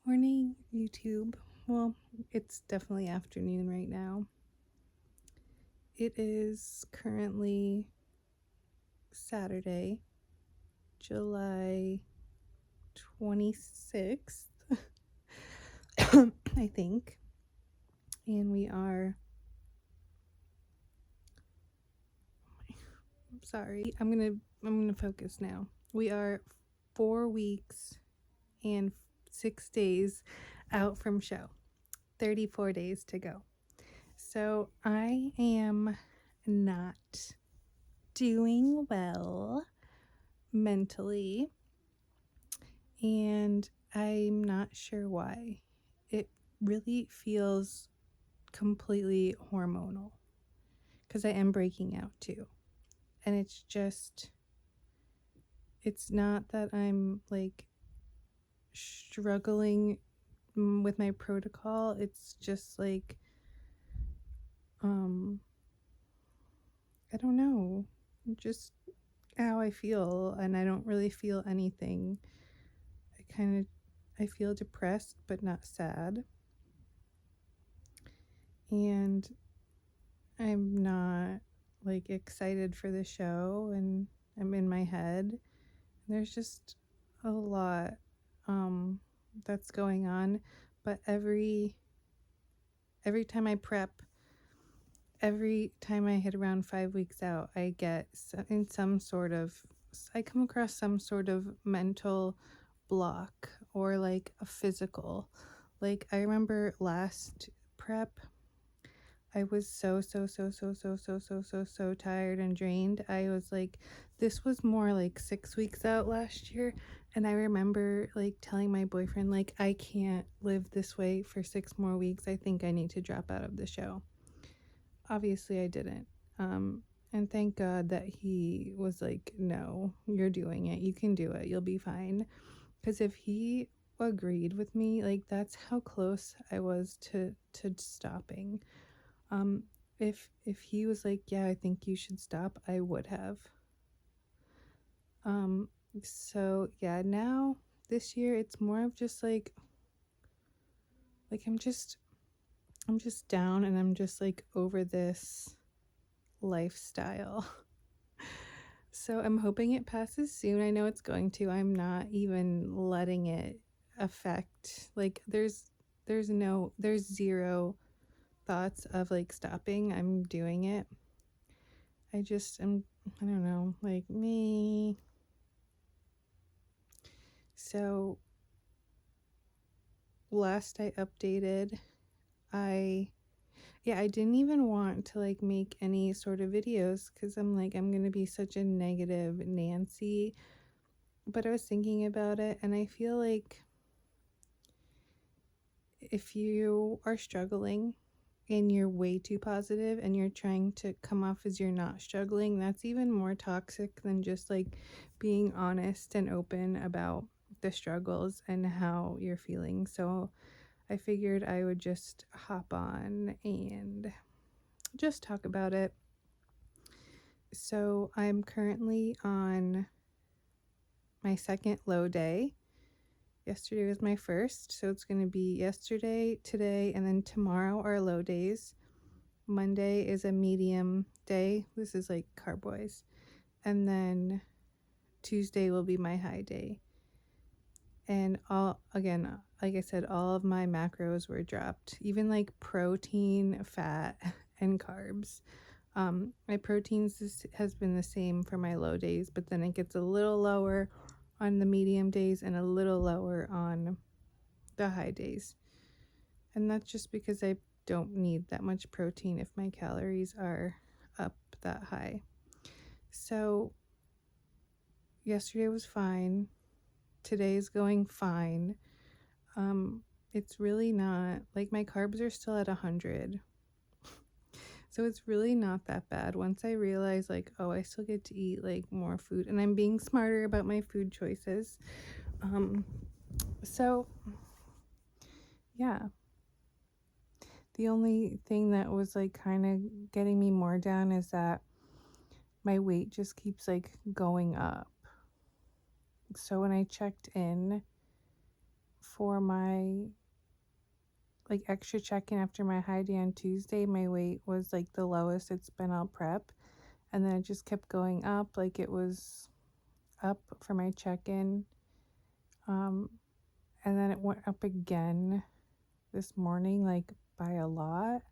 Morning, YouTube. Well, it's definitely afternoon right now. It is currently Saturday, July 26th, I think. And we are sorry. I'm going to focus now. We are 4 weeks and 6 days out from show. 34 days to go. So, I am not doing well mentally, and I'm not sure why. It really feels completely hormonal because I am breaking out too. And it's not that I'm like struggling with my protocol. It's just like, I don't know, just how I feel, and I don't really feel anything. I feel depressed but not sad, and I'm not like excited for the show, and I'm in my head. There's just a lot that's going on, but every time I prep, every time I hit around 5 weeks out, I come across some sort of mental block or like a physical. Like I remember last prep, I was so tired and drained. I was like, this was more like 6 weeks out last year. And I remember like telling my boyfriend, like, I can't live this way for 6 more weeks. I think I need to drop out of the show. Obviously, I didn't. And thank God that he was like, no, you're doing it. You can do it. You'll be fine. Because if he agreed with me, like, that's how close I was to stopping. If he was like, yeah, I think you should stop, I would have. So yeah, now this year it's more of just like I'm just down, and I'm just like over this lifestyle. So I'm hoping it passes soon. I know it's going to. I'm not even letting it affect, like, there's zero thoughts of like stopping. I'm doing it. I don't know, like me. So last I updated, I didn't even want to like make any sort of videos because I'm like, I'm gonna be such a negative Nancy. But I was thinking about it, and I feel like if you are struggling and you're way too positive and you're trying to come off as you're not struggling, that's even more toxic than just like being honest and open about the struggles and how you're feeling. So I figured I would just hop on and just talk about it. So I'm currently on my second low day. Yesterday was my first, so it's going to be yesterday, today, and then tomorrow are low days. Monday is a medium day. This is like carb-wise. And then Tuesday will be my high day. And like I said, all of my macros were dropped, even like protein, fat, and carbs. My proteins has been the same for my low days, but then it gets a little lower on the medium days and a little lower on the high days. And that's just because I don't need that much protein if my calories are up that high. So yesterday was fine. Today's going fine. It's really not, like, my carbs are still at 100. So it's really not that bad once I realize, like, oh, I still get to eat like more food, and I'm being smarter about my food choices. So yeah, the only thing that was like kind of getting me more down is that my weight just keeps like going up. So when I checked in for my like extra check-in after my high day on Tuesday, my weight was like the lowest it's been all prep, and then it just kept going up. Like it was up for my check-in, and then it went up again this morning, like by a lot.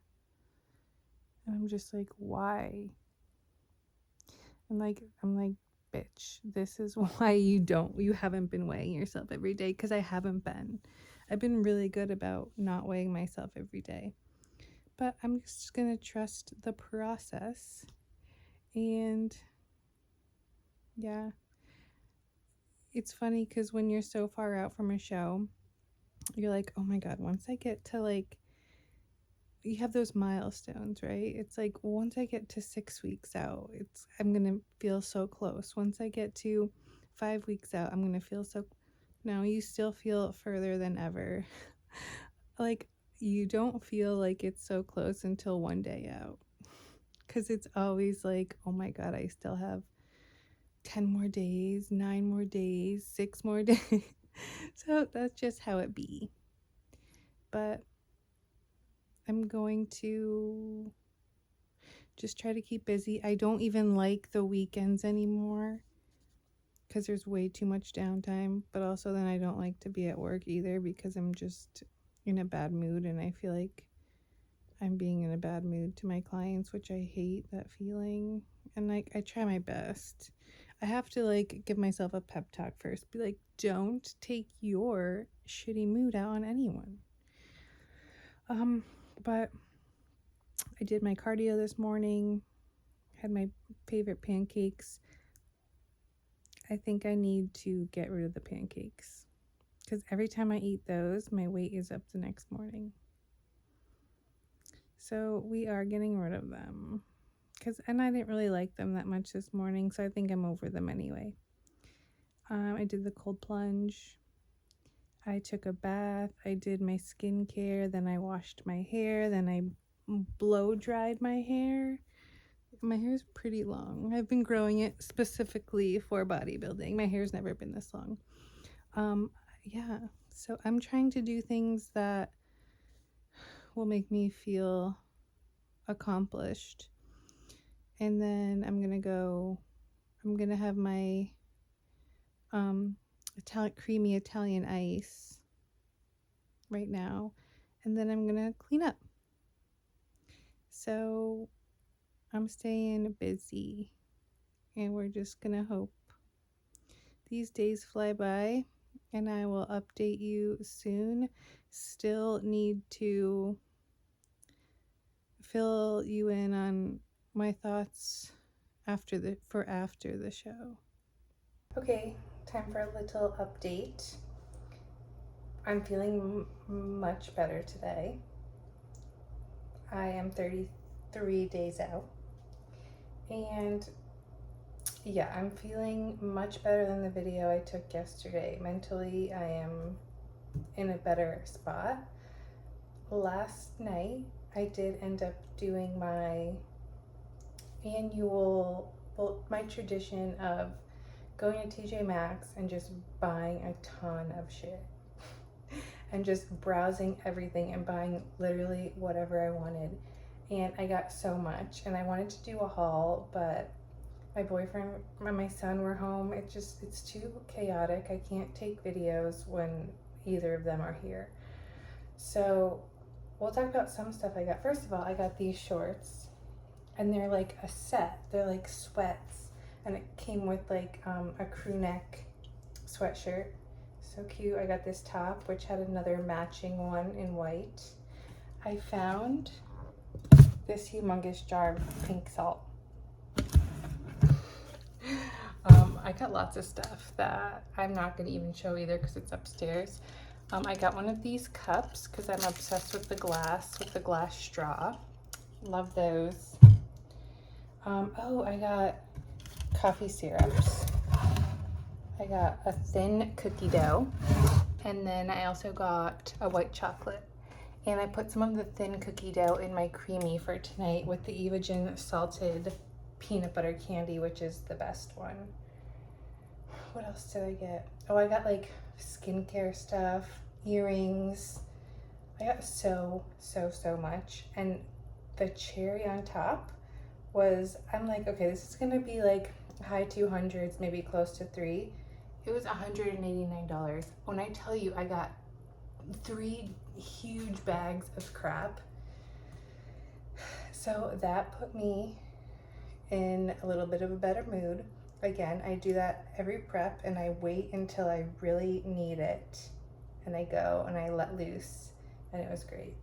And I'm just like, why? I'm like, bitch, this is why you haven't been weighing yourself every day, because I haven't been. I've been really good about not weighing myself every day. But I'm just going to trust the process. And yeah, it's funny because when you're so far out from a show, you're like, oh my God, once I get to like, you have those milestones, right? It's like, once I get to 6 weeks out, I'm going to feel so close. Once I get to 5 weeks out, I'm going to feel so, no, you still feel further than ever. Like, you don't feel like it's so close until one day out. Because it's always like, oh my God, I still have 10 more days, 9 more days, 6 more days. So that's just how it be. But I'm going to just try to keep busy. I don't even like the weekends anymore because there's way too much downtime. But also then I don't like to be at work either because I'm just in a bad mood, and I feel like I'm being in a bad mood to my clients, which I hate that feeling. And like, I try my best. I have to like give myself a pep talk first. Be like, don't take your shitty mood out on anyone. But I did my cardio this morning, had my favorite pancakes. I think I need to get rid of the pancakes because every time I eat those, my weight is up the next morning. So we are getting rid of them. And I didn't really like them that much this morning, so I think I'm over them anyway. I did the cold plunge. I took a bath. I did my skincare. Then I washed my hair. Then I blow dried my hair. My hair is pretty long. I've been growing it specifically for bodybuilding. My hair's never been this long. Yeah, so I'm trying to do things that will make me feel accomplished. And then I'm gonna have my creamy Italian ice right now, and then I'm gonna clean up. So I'm staying busy, and we're just gonna hope these days fly by, and I will update you soon. Still need to fill you in on my thoughts after the show. Okay, time for a little update. I'm feeling much better today. I am 33 days out, and yeah, I'm feeling much better than the video I took yesterday. Mentally, I am in a better spot. Last night, I did end up doing my tradition of going to TJ Maxx and just buying a ton of shit. And just browsing everything and buying literally whatever I wanted. And I got so much, and I wanted to do a haul, but my boyfriend and my son were home. It's too chaotic. I can't take videos when either of them are here. So we'll talk about some stuff I got. First of all, I got these shorts, and they're like a set. They're like sweats, and it came with like a crew neck sweatshirt. So cute. I got this top, which had another matching one in white. I found this humongous jar of pink salt. I got lots of stuff that I'm not going to even show either because it's upstairs. I got one of these cups because I'm obsessed with the glass straw. Love those. I got coffee syrups. I got a thin cookie dough, and then I also got a white chocolate. And I put some of the thin cookie dough in my creamy for tonight with the Evogen salted peanut butter candy, which is the best one. What else did I get? Oh, I got like skincare stuff earrings. I got so much. And the cherry on top was, I'm like, okay, this is gonna be like high 200s, maybe close to three. It was $189. When I tell you I got 3 huge bags of crap. So that put me in a little bit of a better mood. Again, I do that every prep and I wait until I really need it. And I go and I let loose, and it was great.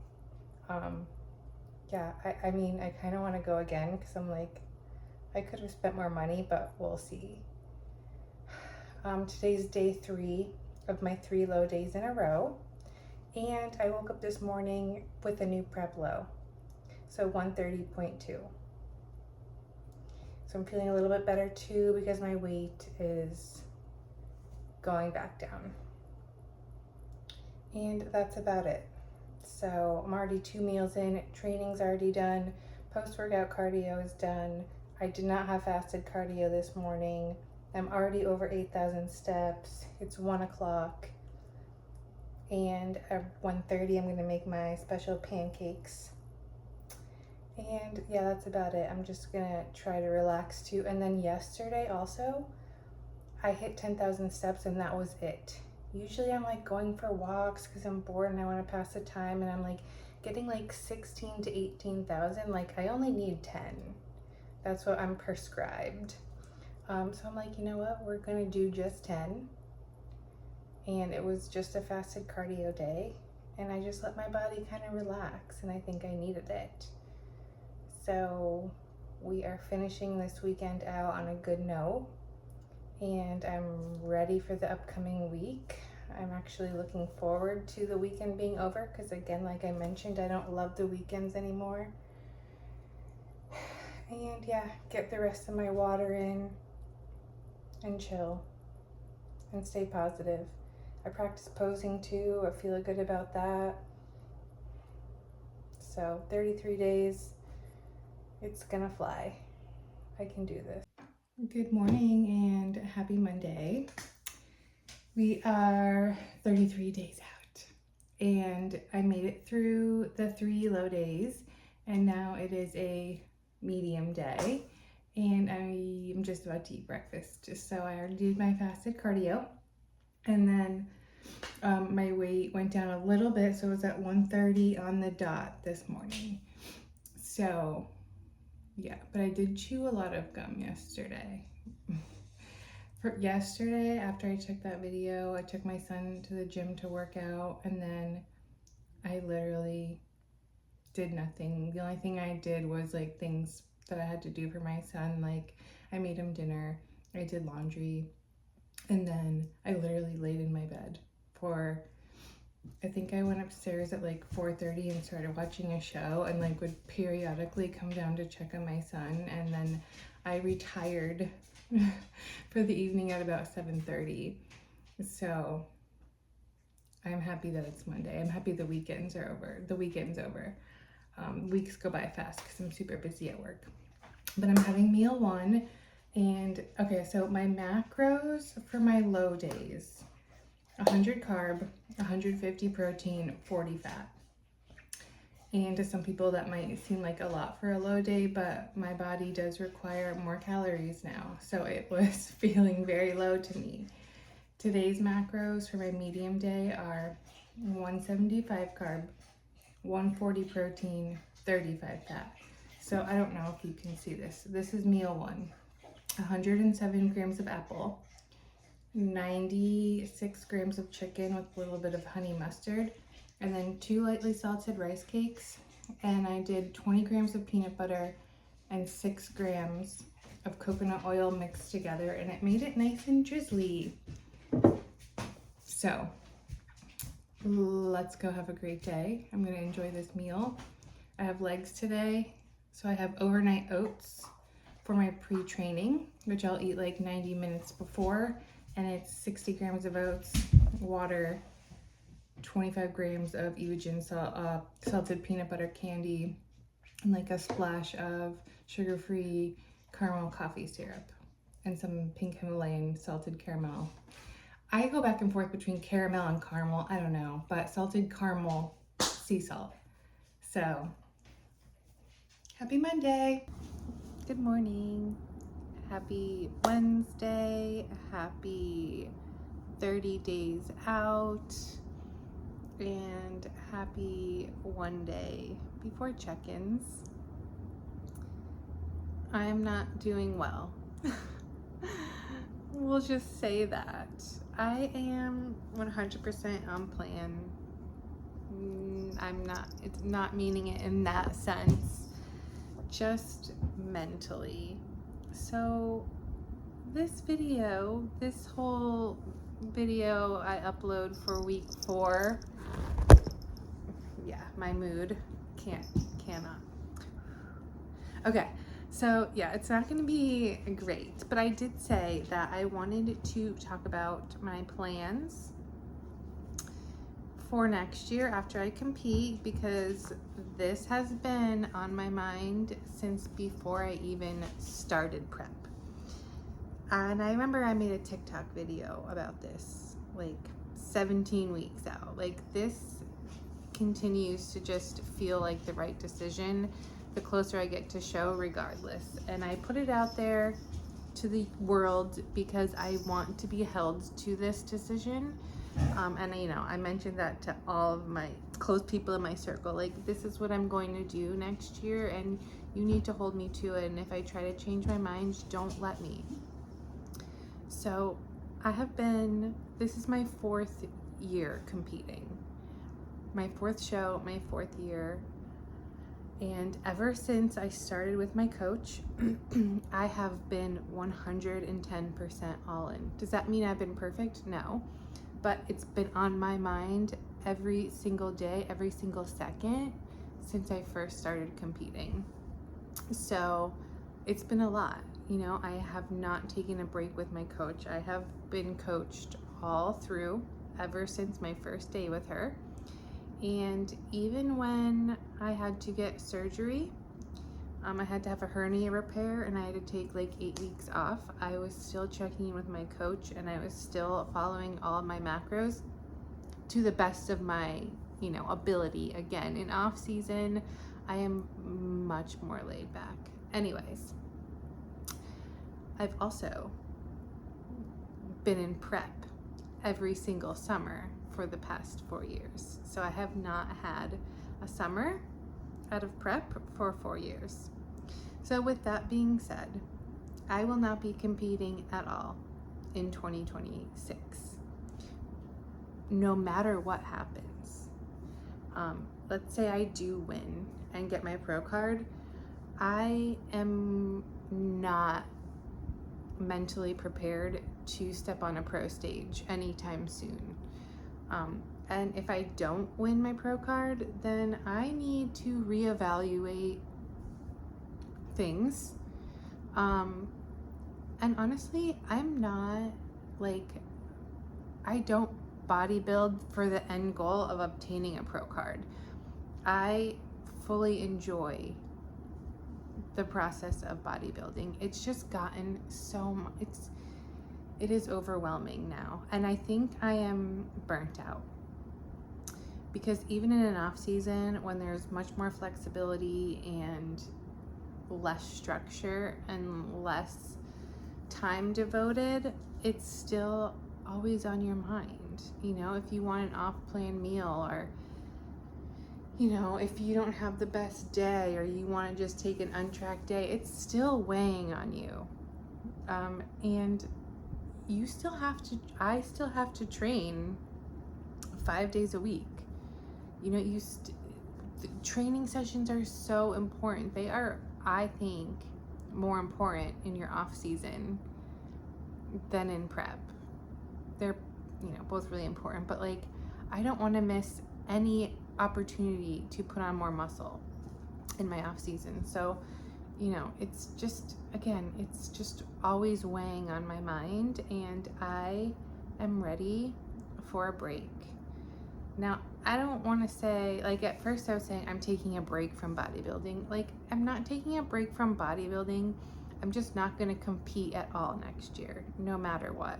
Yeah, I mean, I kind of want to go again because I'm like, I could have spent more money, but we'll see. Today's day 3 of my 3 low days in a row. And I woke up this morning with a new prep low. So 130.2. So I'm feeling a little bit better too because my weight is going back down. And that's about it. So I'm already 2 meals in, training's already done, post-workout cardio is done. I did not have fasted cardio this morning. I'm already over 8,000 steps. It's 1 o'clock. And at 1:30 I'm gonna make my special pancakes. And yeah, that's about it. I'm just gonna try to relax too. And then yesterday also, I hit 10,000 steps and that was it. Usually I'm like going for walks because I'm bored and I want to pass the time, and I'm like getting like 16 to 18,000. Like I only need 10. That's what I'm prescribed. So I'm like, you know what? We're gonna do just 10. And it was just a fasted cardio day, and I just let my body kind of relax, and I think I needed it. So we are finishing this weekend out on a good note, and I'm ready for the upcoming week. I'm actually looking forward to the weekend being over because, again, like I mentioned, I don't love the weekends anymore. And yeah, get the rest of my water in and chill and stay positive. I practice posing too. I feel good about that. So 33 days, it's gonna fly. I can do this. Good morning and happy Monday. We are 33 days out, and I made it through the 3 low days, and now it is a medium day, and I am just about to eat breakfast. So I already did my fasted cardio, and then my weight went down a little bit, so it was at 130 on the dot this morning. So yeah, but I did chew a lot of gum yesterday. For yesterday, after I took that video, I took my son to the gym to work out, and then I literally did nothing. The only thing I did was like things that I had to do for my son. Like I made him dinner, I did laundry, and then I literally laid in my bed for, I think I went upstairs at like 4:30 and started watching a show, and like would periodically come down to check on my son, and then I retired for the evening at about 7:30. So I'm happy that it's Monday. I'm happy the weekends are over. The weekend's over. Weeks go by fast because I'm super busy at work. But I'm having meal 1, and okay, so my macros for my low days: 100 carb, 150 protein, 40 fat. And to some people that might seem like a lot for a low day, but my body does require more calories now, so it was feeling very low to me. Today's macros for my medium day are 175 carb, 140 protein, 35 fat. So I don't know if you can see this. This is meal 1. 107 grams of apple, 96 grams of chicken with a little bit of honey mustard, and then 2 lightly salted rice cakes. And I did 20 grams of peanut butter and 6 grams of coconut oil mixed together, and it made it nice and drizzly. So let's go have a great day. I'm gonna enjoy this meal. I have legs today, so I have overnight oats for my pre-training, which I'll eat like 90 minutes before, and it's 60 grams of oats, water, 25 grams of Evogen salted peanut butter candy, and like a splash of sugar-free caramel coffee syrup, and some pink Himalayan salted caramel. I go back and forth between caramel and caramel. I don't know, but salted caramel sea salt. So, happy Monday. Good morning. Happy Wednesday. Happy 30 days out. And happy one day before check-ins. I'm not doing well. We'll just say that. I am 100% on plan. It's not meaning it in that sense, just mentally. So this whole video I upload for week 4, yeah, my mood cannot. Okay, so yeah, it's not gonna be great, but I did say that I wanted to talk about my plans for next year after I compete, because this has been on my mind since before I even started prep. And I remember I made a TikTok video about this like 17 weeks out. Like, this continues to just feel like the right decision the closer I get to show, regardless. And I put it out there to the world because I want to be held to this decision. And I mentioned that to all of my close people in my circle, like, this is what I'm going to do next year and you need to hold me to it. And if I try to change my mind, don't let me. So this is my 4th year competing. My 4th show, my 4th year. And ever since I started with my coach, I have been 110% all in. Does that mean I've been perfect? No. But it's been on my mind every single day, every single second since I first started competing. So it's been a lot. I have not taken a break with my coach. I have been coached all through ever since my first day with her. And even when I had to get surgery, I had to have a hernia repair and I had to take like 8 weeks off, I was still checking in with my coach and I was still following all of my macros to the best of my, ability. Again, in off season, I am much more laid back. Anyways, I've also been in prep every single summer for the past 4 years. So I have not had a summer out of prep for 4 years. So with that being said, I will not be competing at all in 2026, no matter what happens. Let's say I do win and get my pro card. I am not mentally prepared to step on a pro stage anytime soon. And if I don't win my pro card, then I need to reevaluate things. And honestly, I'm not I don't bodybuild for the end goal of obtaining a pro card. I fully enjoy the process of bodybuilding. It's just gotten it is overwhelming now. And I think I am burnt out. Because even in an off season, when there's much more flexibility and less structure and less time devoted, it's still always on your mind. If you want an off-plan meal, or if you don't have the best day, or you want to just take an untracked day, it's still weighing on you. And I still have to train 5 days a week. Training sessions are so important. They are, I think, more important in your off season than in prep. They're, both really important, but I don't want to miss any opportunity to put on more muscle in my off season. So, it's just always weighing on my mind, and I am ready for a break. Now, I don't want to say, at first I was saying I'm taking a break from bodybuilding. I'm not taking a break from bodybuilding. I'm just not going to compete at all next year, no matter what.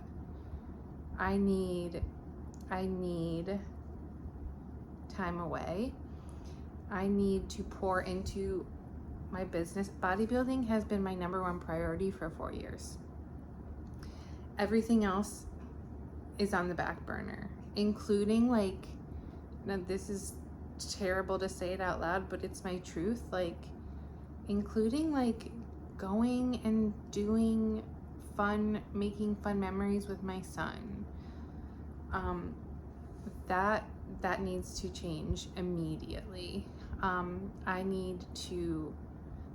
I need time away. I need to pour into my business. Bodybuilding has been my number one priority for 4 years. Everything else is on the back burner, including like, now this is terrible to say it out loud, but it's my truth, like including like going and doing making fun memories with my son. That needs to change immediately. I need to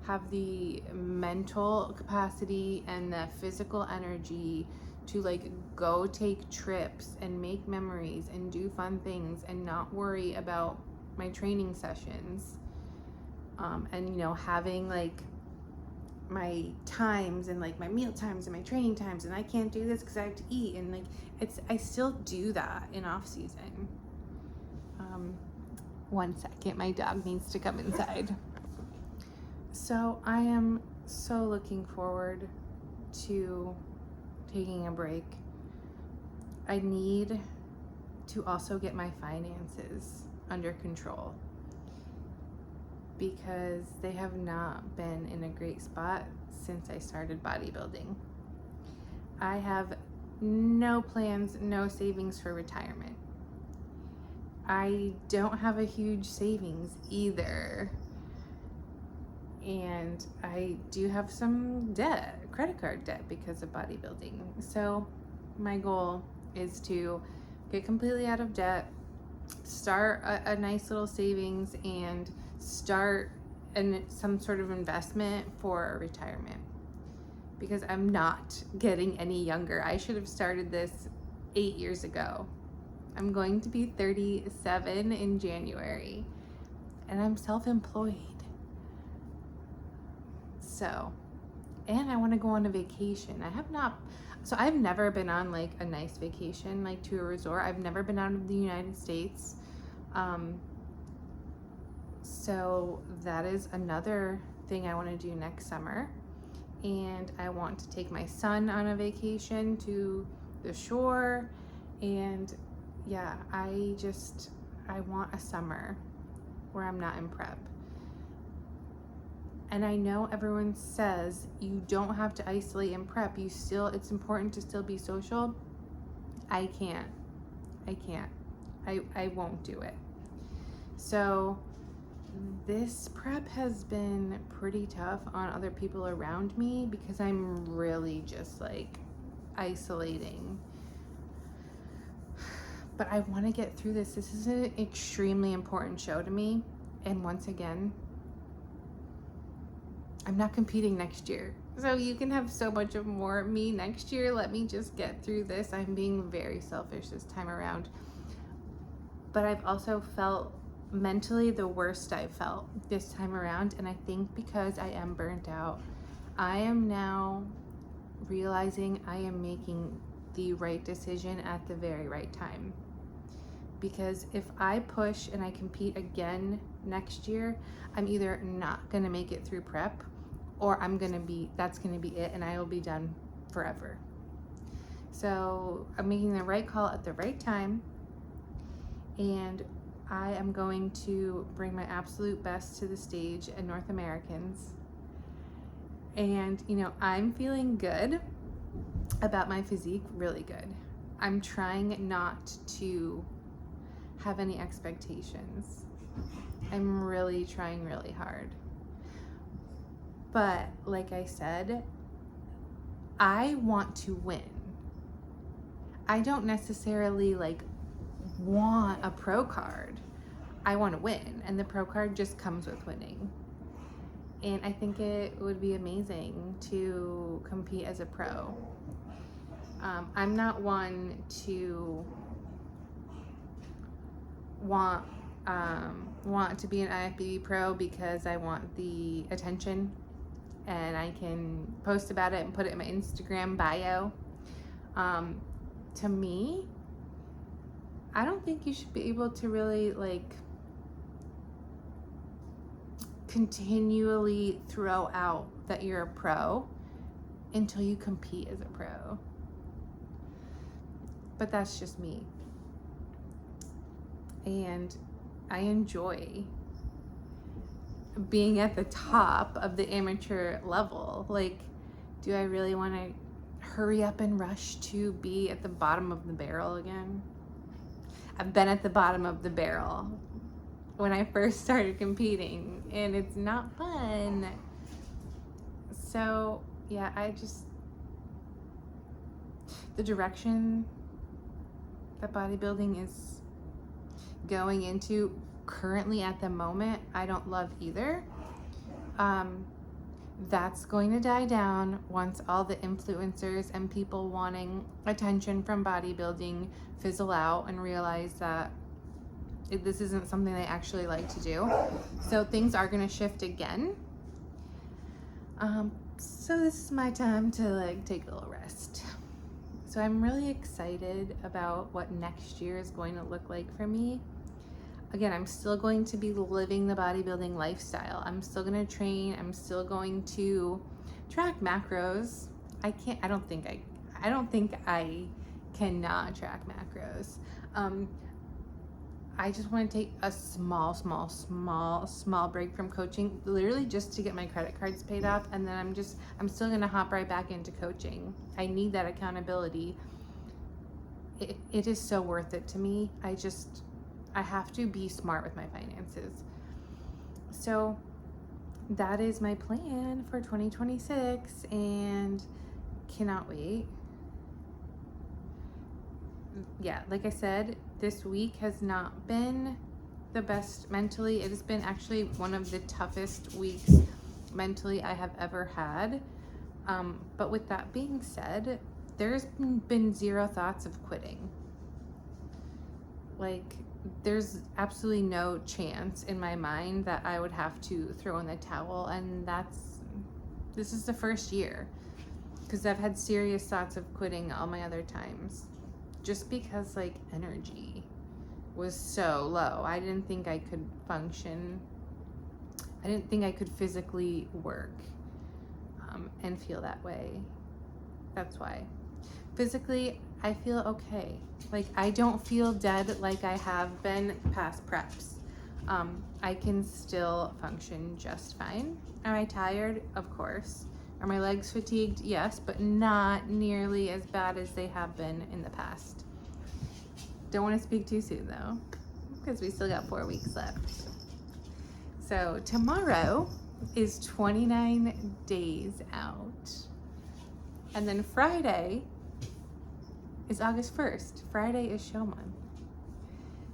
have the mental capacity and the physical energy to like go take trips and make memories and do fun things and not worry about my training sessions. And you know, having like my times and like my meal times and my training times, and I can't do this because I have to eat, and like I still do that in off season. 1 second, my dog needs to come inside. So I am so looking forward to taking a break. I need to also get my finances under control because they have not been in a great spot since I started bodybuilding. I have no plans, no savings for retirement. I don't have a huge savings either. And I do have some debt, credit card debt, because of bodybuilding. So my goal is to get completely out of debt, start a nice little savings, and start some sort of investment for retirement, because I'm not getting any younger. I should have started this 8 years ago. I'm going to be 37 in January, and I'm self-employed. So, and I want to go on a vacation. I've never been on like a nice vacation, like to a resort. I've never been out of the United States. So that is another thing I want to do next summer. And I want to take my son on a vacation to the shore. And yeah, I want a summer where I'm not in prep. And I know everyone says you don't have to isolate in prep. It's important to still be social. I can't. I won't do it. So this prep has been pretty tough on other people around me because I'm really just like isolating. But I want to get through this. This is an extremely important show to me. And once again, I'm not competing next year. So you can have so much of more of me next year. Let me just get through this. I'm being very selfish this time around. But I've also felt mentally the worst I've felt this time around. And I think because I am burnt out, I am now realizing I am making the right decision at the very right time. Because if I push and I compete again next year, I'm either not gonna make it through prep, or that's gonna be it, and I will be done forever. So I'm making the right call at the right time, and I am going to bring my absolute best to the stage at North Americans. And you know, I'm feeling good about my physique, really good. I'm trying not to have any expectations. I'm really trying really hard. But like I said, I want to win. I don't necessarily like want a pro card. I want to win, and the pro card just comes with winning. And I think it would be amazing to compete as a pro. I'm not one to want to be an IFBB pro because I want the attention and I can post about it and put it in my Instagram bio. To me, I don't think you should be able to really like continually throw out that you're a pro until you compete as a pro. but that's just me. And I enjoy being at the top of the amateur level. Like, do I really want to hurry up and rush to be at the bottom of the barrel again? I've been at the bottom of the barrel when I first started competing, and it's not fun. So yeah, the direction that bodybuilding is going into currently at the moment, I don't love either. That's going to die down once all the influencers and people wanting attention from bodybuilding fizzle out and realize that this isn't something they actually like to do. So things are going to shift again. So this is my time to like take a little rest. So I'm really excited about what next year is going to look like for me. Again, I'm still going to be living the bodybuilding lifestyle. I'm still going to train. I'm still going to track macros. I don't think I cannot track macros. I just want to take a small break from coaching, literally just to get my credit cards paid off. And then I'm still going to hop right back into coaching. I need that accountability. It is so worth it to me. I have to be smart with my finances. So that is my plan for 2026 and cannot wait. Yeah, like I said, this week has not been the best mentally. It has been actually one of the toughest weeks mentally I have ever had. But with that being said, there's been zero thoughts of quitting. Like, there's absolutely no chance in my mind that I would have to throw in the towel, and this is the first year, because I've had serious thoughts of quitting all my other times, just because like energy was so low. I didn't think I could function. I didn't think I could physically work and feel that way. That's why. Physically, I feel okay. Like, I don't feel dead like I have been past preps. I can still function just fine. Am I tired? Of course. Are my legs fatigued? Yes, but not nearly as bad as they have been in the past. Don't want to speak too soon though, because we still got 4 weeks left. So tomorrow is 29 days out. And then Friday is August 1st. Friday is show month.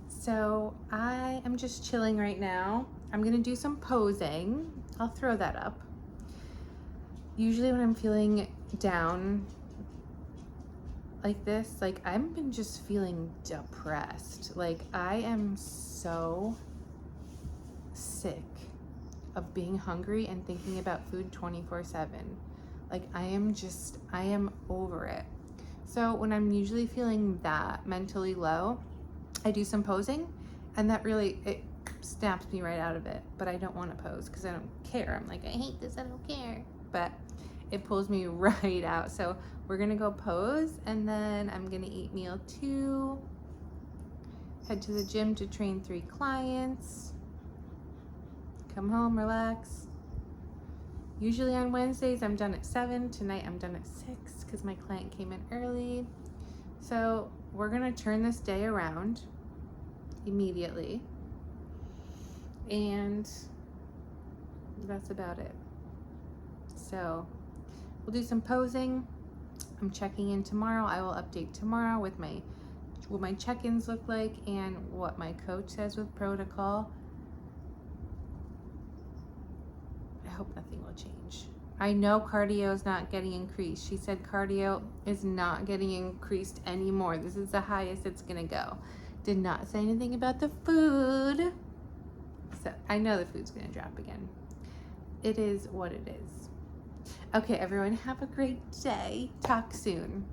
So I am just chilling right now. I'm gonna do some posing. I'll throw that up. Usually when I'm feeling down like this, like I've been just feeling depressed. Like I am so sick of being hungry and thinking about food 24/7. Like I am over it. So when I'm usually feeling that mentally low, I do some posing, and that really, it snaps me right out of it. But I don't want to pose because I don't care. I'm like, I hate this, I don't care. But it pulls me right out. So we're gonna go pose, and then I'm gonna eat meal 2, head to the gym to train 3 clients, come home, relax. Usually on Wednesdays I'm done at 7. Tonight I'm done at 6 because my client came in early. So we're gonna turn this day around immediately, and that's about it. So we'll do some posing. I'm checking in tomorrow. I will update tomorrow with what my check-ins look like and what my coach says with protocol. I hope nothing will change. I know cardio is not getting increased. She said cardio is not getting increased anymore. This is the highest it's gonna go. Did not say anything about the food. So I know the food's gonna drop again. It is what it is. Okay, everyone, have a great day. Talk soon.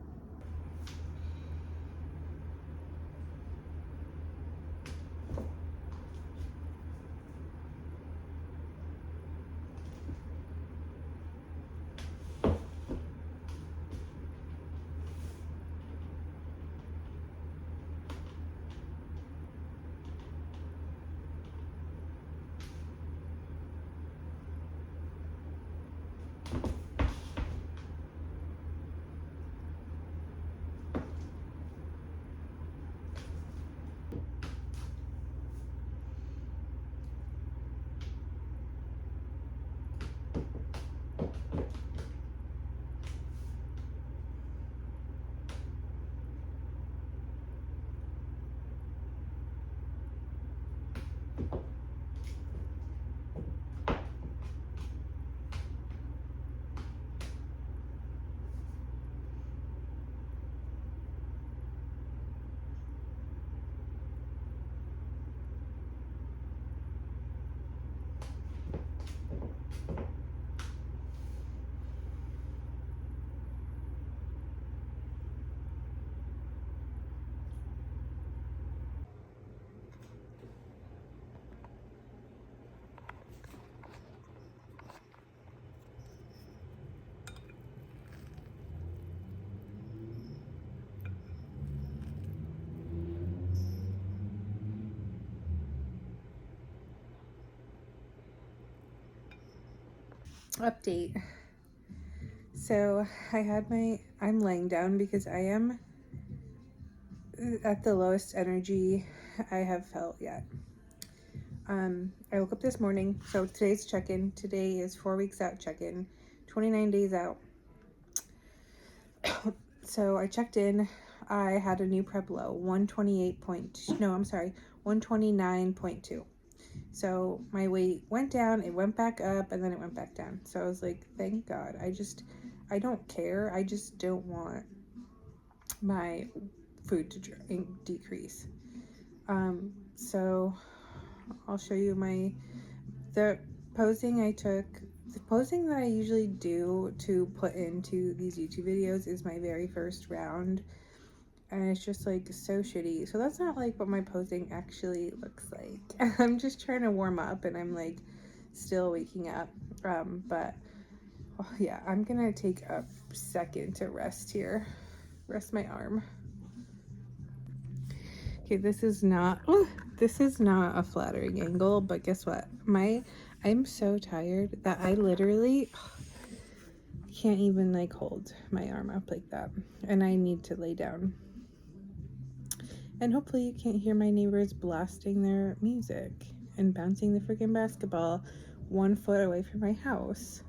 update. So I'm laying down because I am at the lowest energy I have felt yet. I woke up this morning, so today's check-in. Today is 4 weeks out check-in, 29 days out. So I checked in. I had a new prep low, 129.2. So my weight went down, it went back up, and then it went back down. So I was like, thank God. I don't care. I just don't want my food to decrease. So I'll show you the posing I took. The posing that I usually do to put into these YouTube videos is my very first round, and it's just like so shitty. So that's not like what my posing actually looks like. I'm just trying to warm up and I'm like still waking up. But yeah, I'm gonna take a second to rest my arm. Okay, this is not a flattering angle, but guess what? I'm so tired that I literally can't even like hold my arm up like that, and I need to lay down. And hopefully you can't hear my neighbors blasting their music and bouncing the freaking basketball 1 foot away from my house.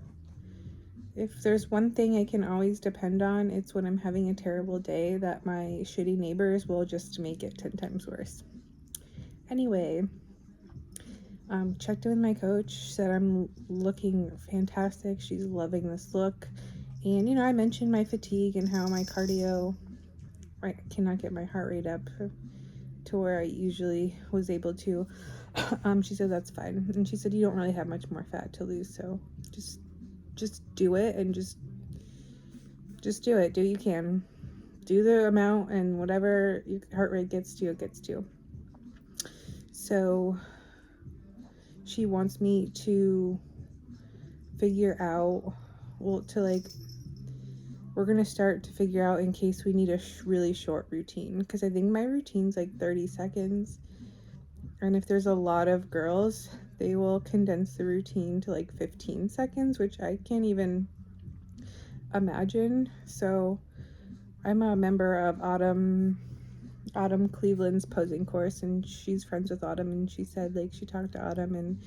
If there's one thing I can always depend on, it's when I'm having a terrible day that my shitty neighbors will just make it 10 times worse. Anyway, checked in with my coach, said I'm looking fantastic. She's loving this look. And, I mentioned my fatigue and how my cardio, I cannot get my heart rate up to where I usually was able to. She said that's fine. And she said you don't really have much more fat to lose, so just do it and just do it. Do what you can. Do the amount, and whatever your heart rate gets to, it gets to. So she wants me to figure out, we're going to start to figure out in case we need a really short routine, because I think my routine's like 30 seconds. And if there's a lot of girls, they will condense the routine to like 15 seconds, which I can't even imagine. So I'm a member of Autumn Cleveland's posing course, and she's friends with Autumn, and she said she talked to Autumn, and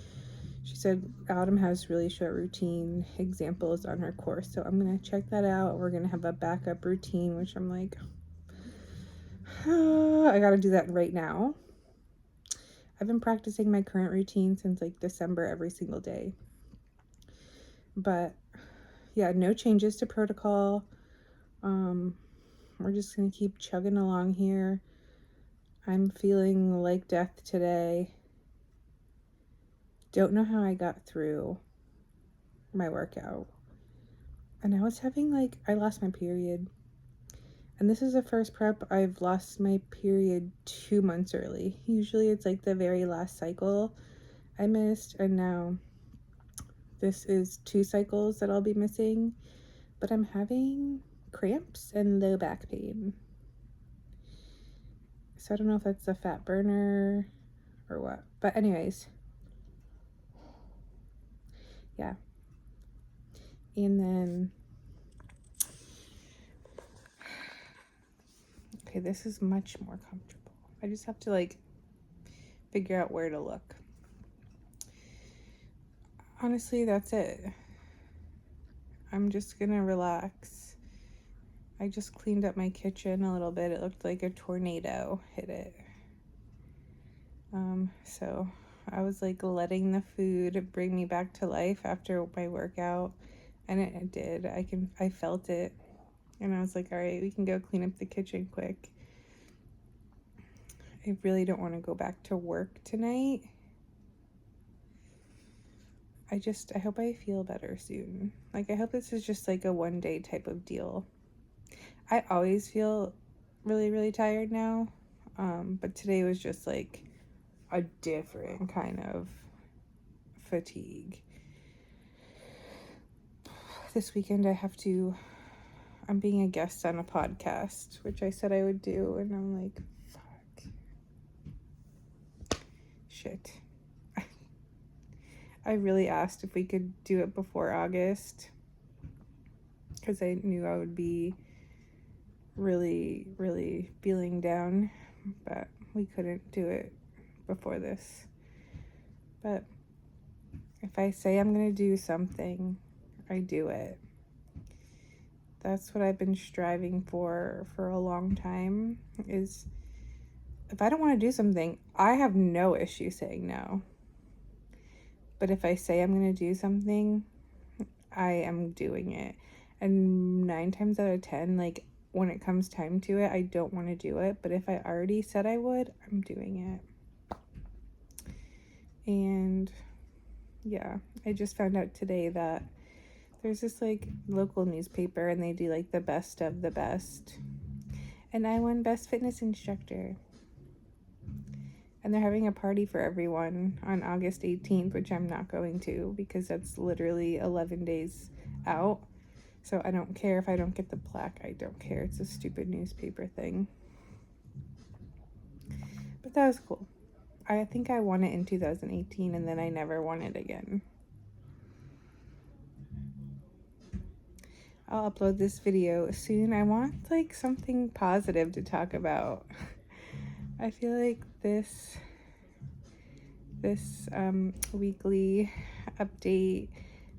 she said Autumn has really short routine examples on her course. So I'm going to check that out. We're going to have a backup routine, which I'm like, I got to do that right now. I've been practicing my current routine since December every single day. But yeah, no changes to protocol. We're just going to keep chugging along here. I'm feeling like death today. Don't know how I got through my workout. And I was having I lost my period. And this is the first prep I've lost my period 2 months early. Usually it's the very last cycle I missed, and now this is 2 cycles that I'll be missing. But I'm having cramps and low back pain. So I don't know if that's a fat burner or what. But anyways, yeah. And then, okay, this is much more comfortable. I just have to figure out where to look. Honestly, that's it. I'm just gonna relax. I just cleaned up my kitchen a little bit. It looked like a tornado hit it. So I was letting the food bring me back to life after my workout, and it did. I felt it, and I was like, all right, we can go clean up the kitchen quick. I really don't want to go back to work tonight. I hope I feel better soon. I hope this is just a 1 day type of deal. I always feel really, really tired now. But today was just a different kind of fatigue. This weekend I'm being a guest on a podcast, which I said I would do, and I'm like, fuck. Shit. I really asked if we could do it before August because I knew I would be really, really feeling down, but we couldn't do it before this. But if I say I'm going to do something, I do it. That's what I've been striving for a long time, is if I don't want to do something, I have no issue saying no. But if I say I'm going to do something, I am doing it. And 9 times out of 10, like, when it comes time to it, I don't want to do it. But if I already said I would, I'm doing it. And yeah, I just found out today that there's this like local newspaper and they do like the best of the best. And I won Best Fitness Instructor. And they're having a party for everyone on August 18th, which I'm not going to because that's literally 11 days out. So I don't care if I don't get the plaque. I don't care. It's a stupid newspaper thing. But that was cool. I think I won it in 2018 and then I never won it again. I'll upload this video soon. I want like something positive to talk about. I feel like this weekly update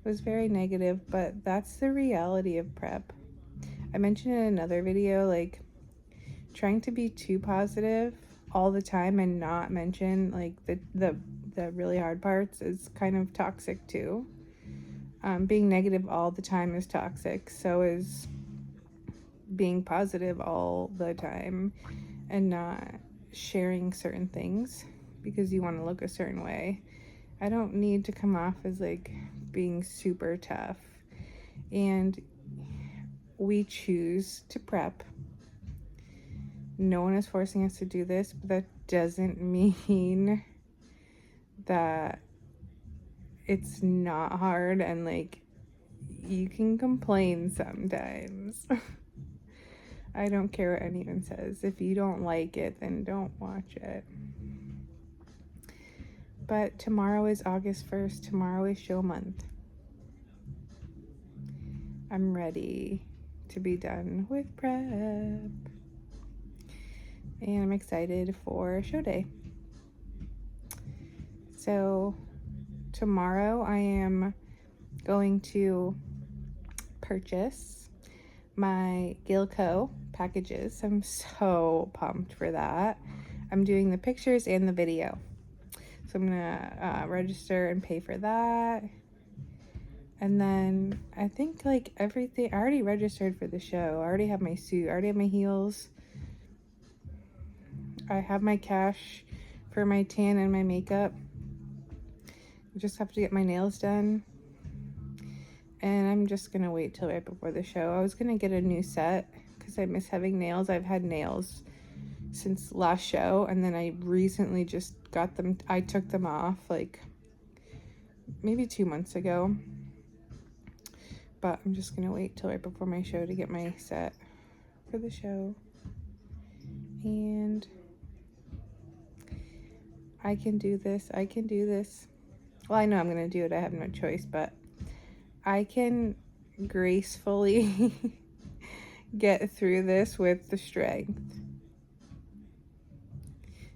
was very negative, but that's the reality of prep. I mentioned in another video, like, trying to be too positive all the time and not mention like the really hard parts is kind of toxic too. Being negative all the time is toxic. So is being positive all the time and not sharing certain things because you want to look a certain way. I don't need to come off as like being super tough. And we choose to prep. No one is forcing us to do this, but that doesn't mean that it's not hard and like you can complain sometimes. I don't care what anyone says. If you don't like it, then don't watch it. But tomorrow is August 1st. Tomorrow is show month. I'm ready to be done with prep. And I'm excited for show day. So tomorrow I am going to purchase my Gilco packages. I'm so pumped for that. I'm doing the pictures and the video. So I'm gonna register and pay for that. And then I think like everything, I already registered for the show. I already have my suit, I already have my heels. I have my cash for my tan and my makeup. I just have to get my nails done. And I'm just gonna wait till right before the show. I was gonna get a new set because I miss having nails. I've had nails since last show, and then I recently just got them. I took them off like maybe 2 months ago. But I'm just gonna wait till right before my show to get my set for the show. And I can do this. I can do this. Well, I know I'm gonna do it. I have no choice, but I can gracefully get through this with the strength.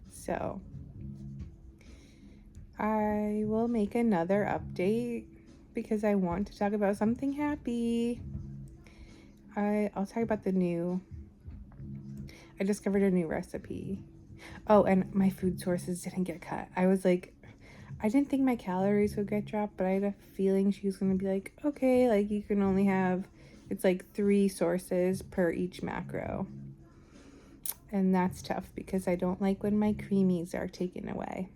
So I will make another update because I want to talk about something happy. I'll talk about I discovered a new recipe. Oh, and my food sources didn't get cut. I was like, I didn't think my calories would get dropped, but I had a feeling she was going to be like, okay, like you can only have, it's like 3 sources per each macro. And that's tough because I don't like when my creamies are taken away.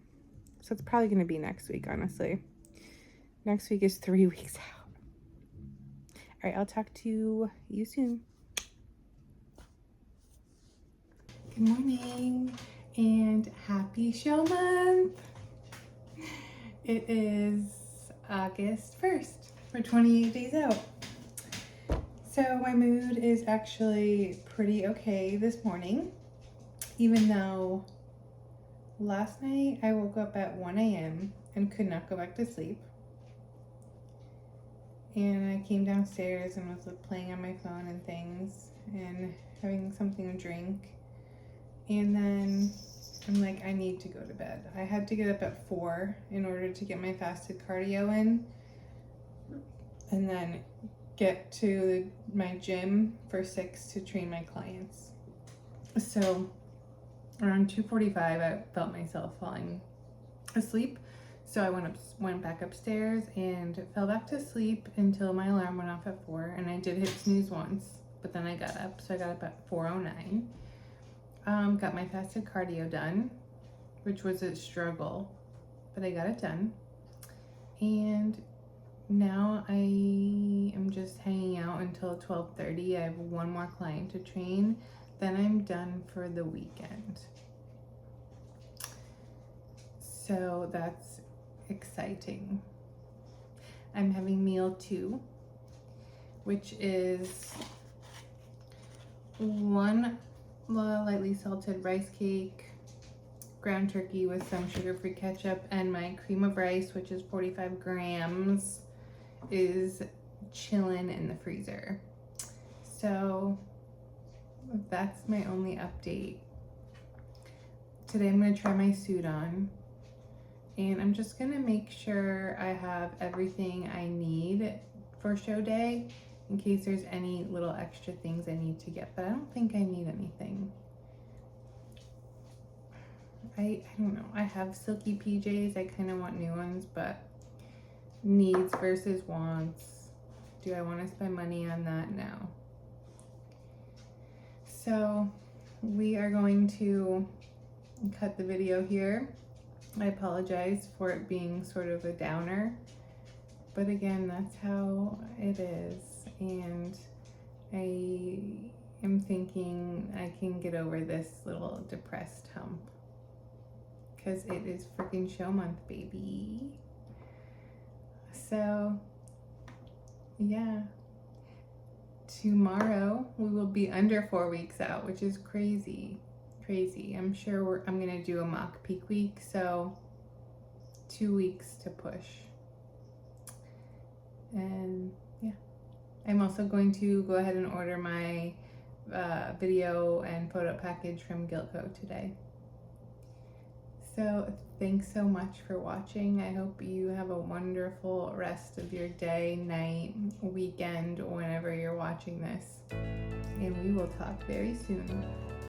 So it's probably going to be next week, honestly. Next week is 3 weeks out. All right, I'll talk to you soon. Good morning and happy show month. It is August 1st. We're 28 days out. So my mood is actually pretty okay this morning, even though last night I woke up at 1 a.m. and could not go back to sleep. And I came downstairs and was playing on my phone and things and having something to drink. And then I'm like, I need to go to bed. I had to get up at 4 in order to get my fasted cardio in and then get to my gym for 6 to train my clients. So around 2:45, I felt myself falling asleep. So I went back upstairs and fell back to sleep until my alarm went off at 4, and I did hit snooze once, but then I got up. So I got up at 4:09. Got my fasted cardio done, which was a struggle, but I got it done. And now I am just hanging out until 12:30. I have one more client to train, then I'm done for the weekend. So that's exciting. I'm having meal 2, which is one lightly salted rice cake, ground turkey with some sugar-free ketchup, and my cream of rice, which is 45 grams, is chilling in the freezer. So that's my only update. Today I'm going to try my suit on, and I'm just going to make sure I have everything I need for show day in case there's any little extra things I need to get, but I don't think I need anything. I don't know. I have silky PJs. I kind of want new ones, but needs versus wants. Do I want to spend money on that? No. So we are going to cut the video here. I apologize for it being sort of a downer, but again, that's how it is, and I am thinking I can get over this little depressed hump because it is freaking show month, baby. So yeah, tomorrow we will be under 4 weeks out, which is crazy. I'm sure I'm gonna do a mock peak week, so 2 weeks to push. And yeah, I'm also going to go ahead and order my video and photo package from Gilco today. So thanks so much for watching. I hope you have a wonderful rest of your day, night, weekend, whenever you're watching this. And we will talk very soon.